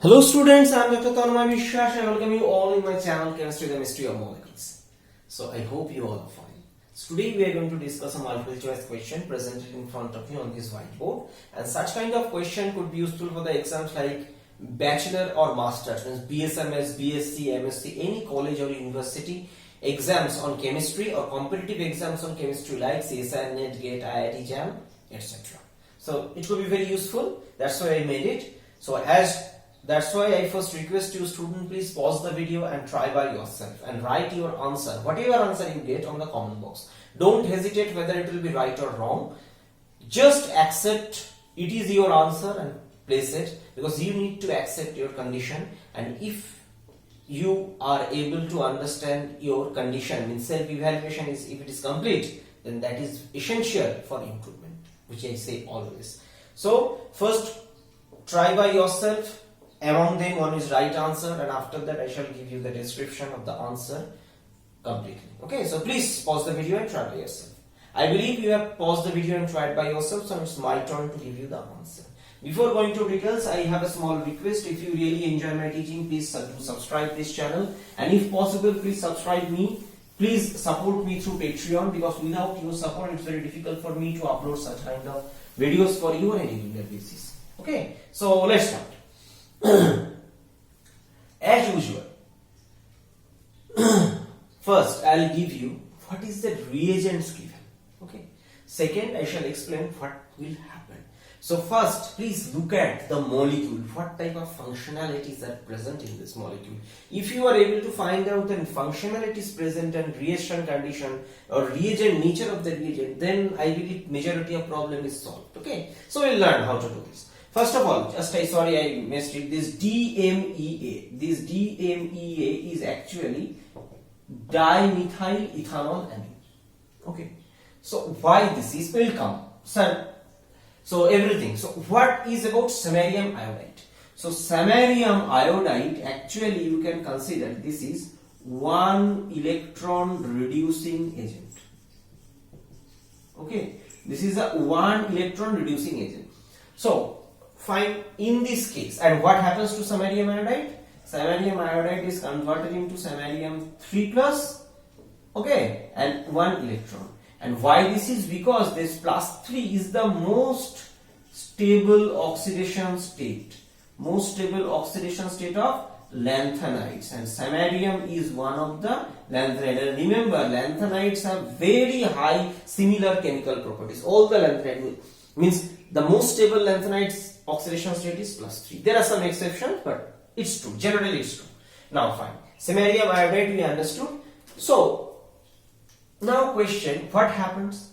Hello students, I am Dr. Tanmay Vishwas. I welcome you all in my channel Chemistry, the Mystery of Molecules. So I hope you all are fine. So today we are going to discuss a multiple choice question presented in front of you on this whiteboard, and such kind of question could be useful for the exams like bachelor or master, means BSMS, BSc, MSc, any college or university exams on chemistry or competitive exams on chemistry like CSIR, NET, GATE, IIT, JAM, etc. So it could be very useful. That's why I made it. That's why I first request you student, please pause the video and try by yourself and write your answer, whatever answer you get, on the comment box. Don't hesitate whether it will be right or wrong. Just accept it is your answer and place it, because you need to accept your condition, and if you are able to understand your condition, means self-evaluation is, if it is complete, then that is essential for improvement, which I say always. So first try by yourself. Among them one is right answer, and after that I shall give you the description of the answer completely. Okay, so please pause the video and try by yourself. I believe you have paused the video and tried by yourself, so it's my turn to give you the answer. Before going to details, I have a small request. If you really enjoy my teaching, please subscribe this channel, and if possible, please subscribe me. Please support me through Patreon, because without your support it's very difficult for me to upload such kind of videos for you on a regular basis. Okay, so let's start. As usual, first I'll give you what is the reagents given. Okay. Second, I shall explain what will happen. So first, please look at the molecule. What type of functionalities are present in this molecule? If you are able to find out the functionalities present and reaction condition or reagent nature of the reagent, then I believe majority of problem is solved. Okay. So we'll learn how to do this. First of all, sorry I missed it, this DMEA. This DMEA is actually dimethyl ethanol amine. Okay. So why this is, will come. So everything. So what is about samarium iodide? So samarium iodide, actually you can consider this is one electron reducing agent. Okay. This is a one electron reducing agent. So fine, in this case, and what happens to samarium iodide? Samarium iodide is converted into samarium 3+, okay, and 1 electron. And why this is? Because this +3 is the most stable oxidation state, of lanthanides, and samarium is one of the lanthanides. And remember, lanthanides have very high similar chemical properties. All the lanthanides means the most stable lanthanides oxidation state is +3. There are some exceptions, but it's true. Generally, it's true. Now, fine. Samarium iodide we understood. So, now question: what happens,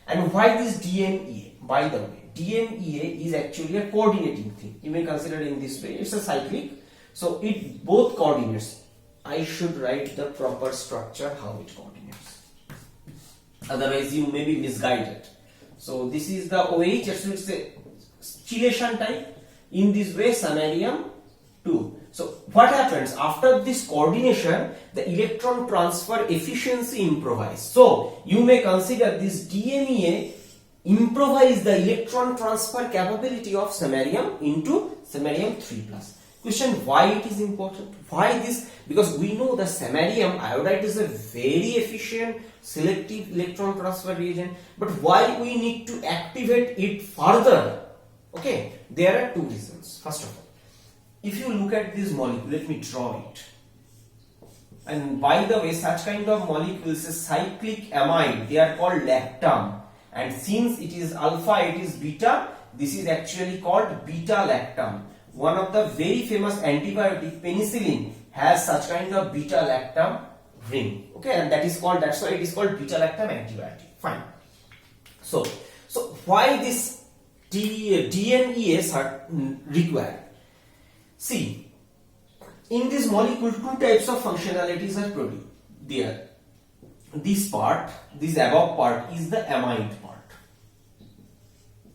and why this DMEA? By the way, DMEA is actually a coordinating thing. You may consider it in this way. It's a cyclic. So, it both coordinates. I should write the proper structure how it coordinates. Otherwise, you may be misguided. So, this is the OH. So, it's a chelation type. In this way, samarium 2. So what happens after this coordination? The electron transfer efficiency improvises. So you may consider this DMEA improvise the electron transfer capability of samarium into samarium 3+. Question: why it is important? Why this? Because we know the samarium iodide is a very efficient selective electron transfer reagent, but why we need to activate it further? Okay, there are two reasons. First of all, if you look at this molecule, let me draw it. And by the way, such kind of molecules is cyclic amide. They are called lactam. And since it is alpha, it is beta. This is actually called beta lactam. One of the very famous antibiotic, penicillin, has such kind of beta lactam ring. Okay, and that's why it is called beta lactam antibiotic. Fine. So why this DMEAs are required? See, in this molecule, two types of functionalities are produced. There, this above part is the amide part.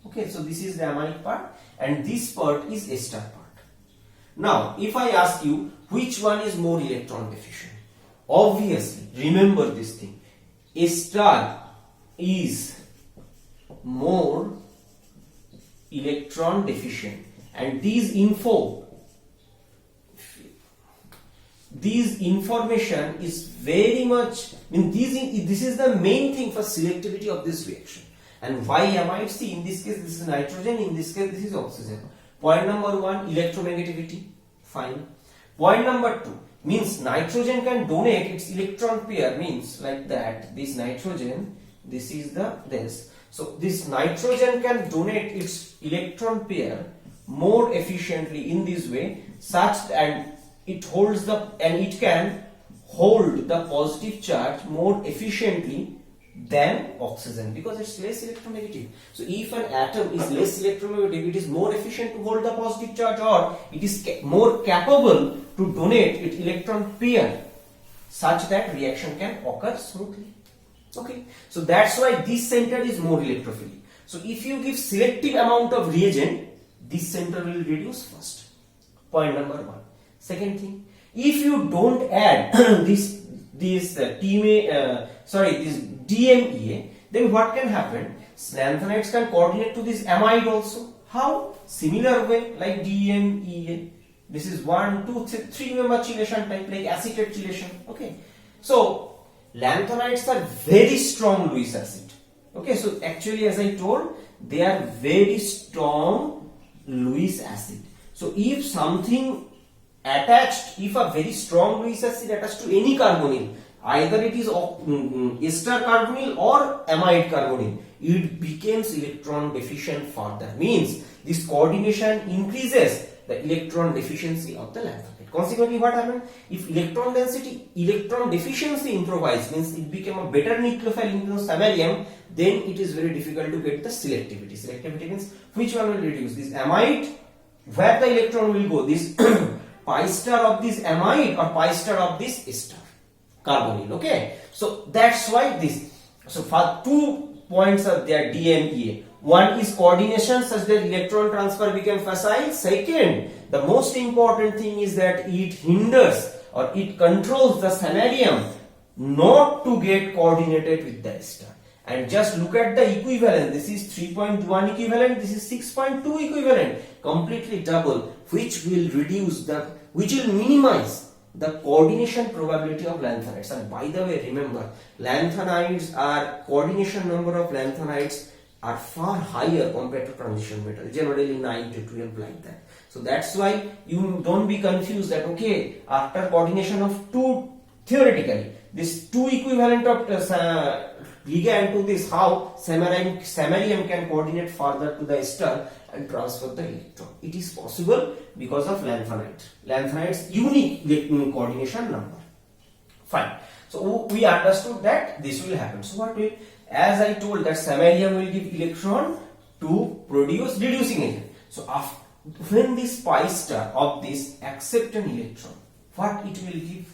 Okay, so this is the amide part, and this part is ester part. Now, if I ask you which one is more electron deficient, obviously remember this thing: ester is more electron deficient, and these info this information is very much, this is the main thing for selectivity of this reaction. And why amide? See, in this case this is nitrogen, in this case this is oxygen. Point number 1, electronegativity. Fine. Point number 2 means nitrogen can donate its electron pair, means like that. This nitrogen, this is the this. So this nitrogen can donate its electron pair more efficiently in this way, such and it holds the, and it can hold the positive charge more efficiently than oxygen, because it's less electronegative. So if an atom is less electronegative, it is more efficient to hold the positive charge, or it is more capable to donate its electron pair such that reaction can occur smoothly. Okay, so that's why this center is more electrophilic. So if you give selective amount of reagent, this center will reduce first. Point number 1. Second thing, if you don't add this DMEA, then what can happen? Lanthanides can coordinate to this amide also. How? Similar way like DMEA. This is 1, 2, 3 member chelation type, like acetate chelation. Okay, so lanthanides are very strong Lewis acid. Okay, so actually, as I told, they are very strong Lewis acid. So if something attached, if a very strong Lewis acid attached to any carbonyl, either it is ester carbonyl or amide carbonyl, it becomes electron deficient further. Means this coordination increases the electron deficiency of the lanthanide. Consequently, what happened? If electron deficiency improvised, means it became a better nucleophile in samarium, then it is very difficult to get the selectivity. Selectivity means which one will reduce? This amide, where the electron will go? This pi star of this amide or pi star of this ester carbonyl. Okay, so that's why this. So for 2 points are there, DMEA. One is coordination such that electron transfer became facile. Second, the most important thing is that it hinders or it controls the samarium not to get coordinated with the ester. And just look at the equivalent. This is 3.1 equivalent, this is 6.2 equivalent, completely double, which will minimize the coordination probability of lanthanides. And by the way, remember, lanthanides are, coordination number of lanthanides are far higher compared to transition metal, generally 9 to 12 like that. So that's why you don't be confused that okay, after coordination of 2, theoretically, this 2 equivalent of ligand to this, how samarium can coordinate further to the ester and transfer the electron. It is possible because of lanthanide. Lanthanide's unique coordination number. Fine. So we understood that this will happen. So what will, as I told, that samarium will give electron to produce reducing agent. So after, when this pi star of this accept an electron, what it will give?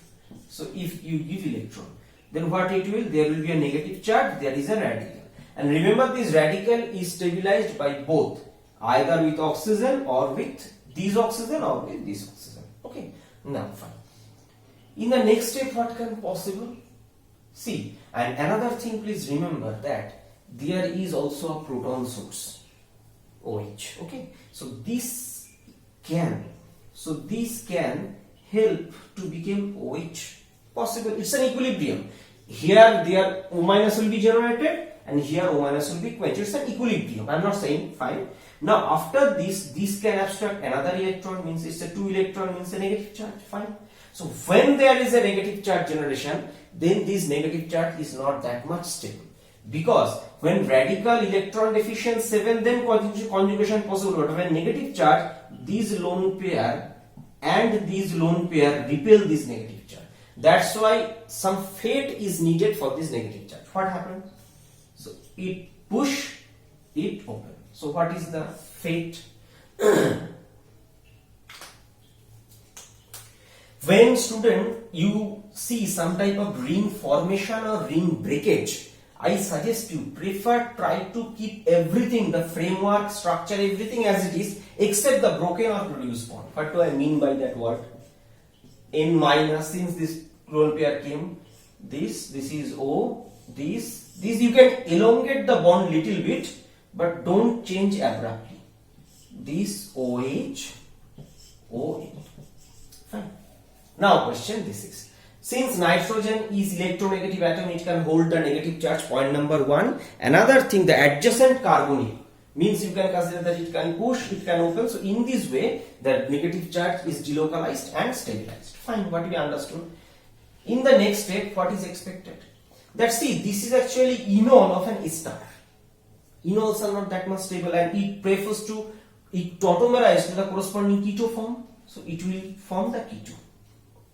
So if you give electron, then what it will? There will be a negative charge, there is a radical. And remember, this radical is stabilized by both, either with oxygen or with this oxygen or with this oxygen. Okay, now fine. In the next step, what can possible? See, and another thing, please remember that there is also a proton source, OH. Okay, so this can help to become OH. Possible, it's an equilibrium. Here their O- will be generated and here O- will be quenched. It's an equilibrium. I'm not saying fine. Now after this can abstract another electron, means it's a 2 electron, means a negative charge. Fine. So when there is a negative charge generation, then this negative charge is not that much stable, because when radical electron deficient 7, then conjugation possible. But when negative charge, these lone pair and these lone pair repel this negative charge. That's why some fate is needed for this negative charge. What happened? So it push, it open. So what is the fate? When student you see some type of ring formation or ring breakage, I suggest you try to keep everything, the framework, structure, everything as it is, except the broken or produced bond. What do I mean by that word? N minus, since this lone pair came, this is O, this you can elongate the bond little bit, but don't change abruptly. This OH, OH. Fine. Now question this is, since nitrogen is electronegative atom, it can hold the negative charge, point number 1. Another thing, the adjacent carbonyl means you can consider that it can push, it can open. So in this way, the negative charge is delocalized and stabilized. Fine, what we understood. In the next step, what is expected? That see, this is actually enol of an ester. Enols are not that much stable, and it prefers to, it tautomerize to the corresponding keto form. So it will form the keto.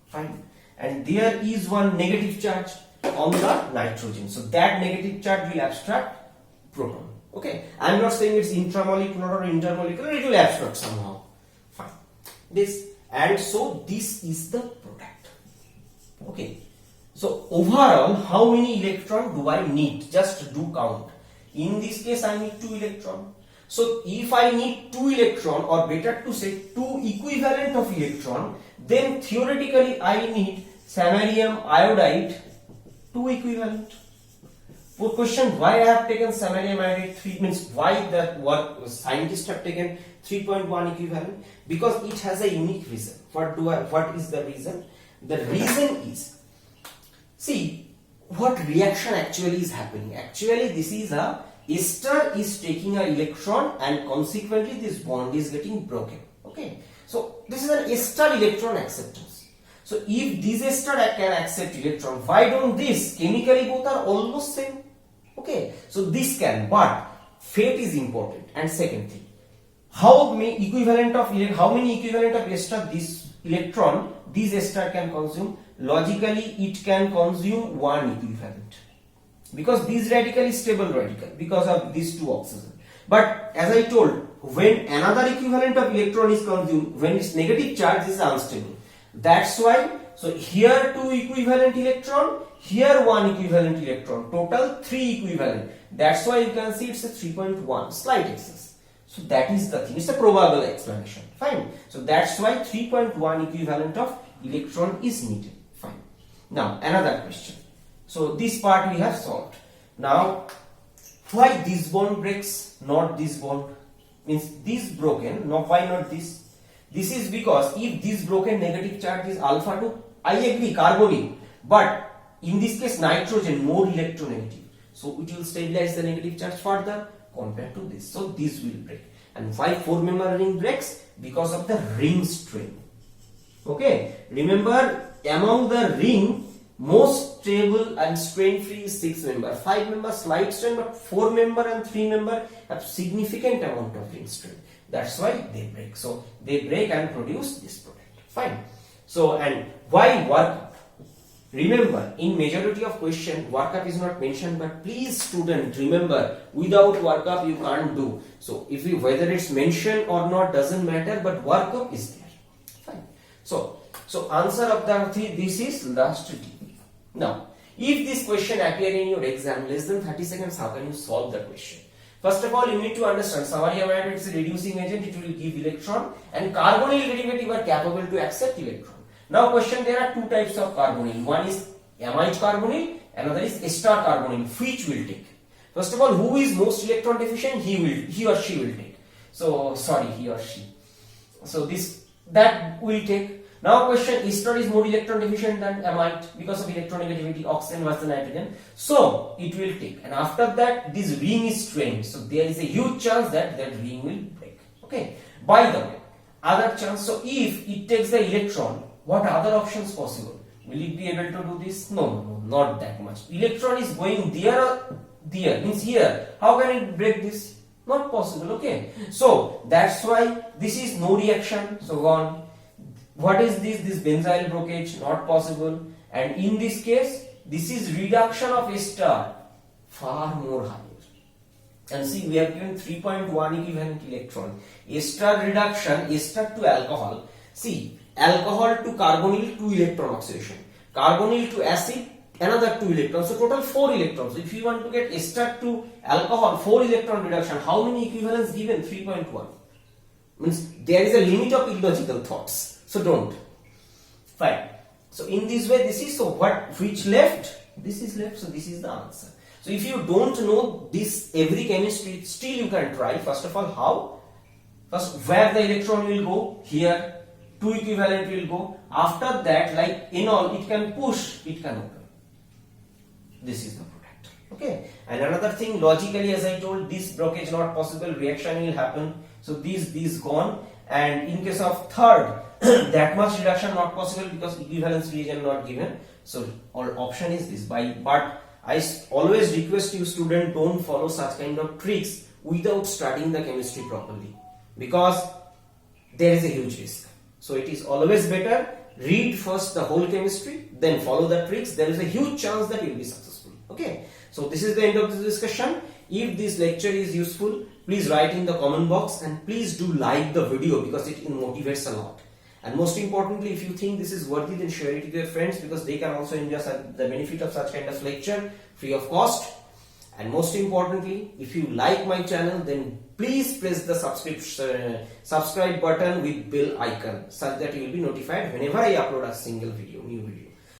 Fine. And there is one negative charge on the nitrogen. So that negative charge will abstract proton. Okay. I am not saying it's intramolecular or intermolecular, it will abstract somehow. Fine. This, and so this is the product. Okay. So overall, how many electron do I need? Just do count. In this case, I need 2 electron. So if I need 2 electron, or better to say 2 equivalent of electron, then theoretically I need samarium iodide 2 equivalent. For question, why I have taken samarium iodide 3 means why that what scientists have taken 3.1 equivalent, because it has a unique reason. What is the reason? The reason is, see what reaction actually is happening. Actually, this is a ester is taking an electron, and consequently this bond is getting broken. Okay, so this is an ester electron acceptance. So if this ester can accept electron, why don't this? Chemically both are almost same. Okay, so this can, but fate is important. And second thing, how many equivalent of ester this electron, this ester can consume? Logically, it can consume 1 equivalent, because this radical is stable radical because of these 2 oxygen. But as I told, when another equivalent of electron is consumed, when its negative charge is unstable. That's why, so here 2 equivalent electron, here 1 equivalent electron, total 3 equivalent. That's why you can see it's a 3.1, slight excess. So that is the thing, it's a probable explanation. Fine. So that's why 3.1 equivalent of electron is needed. Fine. Now another question. So this part we have solved. Now why this bond breaks, not this bond? Means this broken, no, why not this? This is because if this broken negative charge is alpha 2, I agree, carbonyl, but in this case nitrogen more electronegative, so it will stabilize the negative charge further compared to this. So this will break. And why 4-member ring breaks? Because of the ring strain. Okay, remember, among the ring, most stable and strain free is 6-member. 5-member slight strain, but 4-member and 3-member have significant amount of ring strain. That's why they break. So they break and produce this product. Fine. So, and why workup? Remember, in majority of question, workup is not mentioned, but please student, remember, without workup you can't do. So if you, whether it's mentioned or not doesn't matter, but workup is there. Fine. So answer of the 3, this is last D. Now, if this question appear in your exam less than 30 seconds, how can you solve the question? First of all, you need to understand samarium iodide is a reducing agent, it will give electron, and carbonyl derivative are capable to accept electron. Now question, there are 2 types of carbonyl. One is amide carbonyl, another is ester carbonyl. Which will take? First of all, who is most electron deficient? He or she will take. So sorry, he or she. So that will take. Now question, ester is more electron deficient than amide because of electronegativity, oxygen versus nitrogen. So it will take. And after that, this ring is strained. So there is a huge chance that ring will break. Okay. By the way, other chance. So if it takes the electron, what other options possible? Will it be able to do this? No, not that much. Electron is going there, means here. How can it break this? Not possible. Okay. So that's why this is no reaction. So gone. What is this? This benzyl brocage, not possible. And in this case, this is reduction of ester, far more higher. And see, we have given 3.1 equivalent electron. Ester reduction, ester to alcohol. See, alcohol to carbonyl, 2 electron oxidation. Carbonyl to acid, another 2 electrons. So total 4 electrons. If you want to get ester to alcohol, 4 electron reduction, how many equivalents given? 3.1. Means there is a limit of illogical thoughts. So don't. Fine. So in this way, this is, so what, which left? This is left, so this is the answer. So if you don't know this every chemistry, still you can try. First of all, how? First, where the electron will go? Here. 2 equivalent will go. After that, like enol, it can push, it can open. This is the product. Okay. And another thing, logically, as I told, this blockage not possible, reaction will happen. So these gone. And in case of third, that much reduction not possible because equivalence reagent not given. So our option is this. But I always request you student, don't follow such kind of tricks without studying the chemistry properly, because there is a huge risk. So it is always better read first the whole chemistry, then follow the tricks. There is a huge chance that you will be successful. Okay. So this is the end of this discussion. If this lecture is useful, please write in the comment box and please do like the video because it motivates a lot. And most importantly, if you think this is worthy, then share it with your friends because they can also enjoy the benefit of such kind of lecture free of cost. And most importantly, if you like my channel, then please press the subscribe button with bell icon such that you will be notified whenever I upload a single video, new video.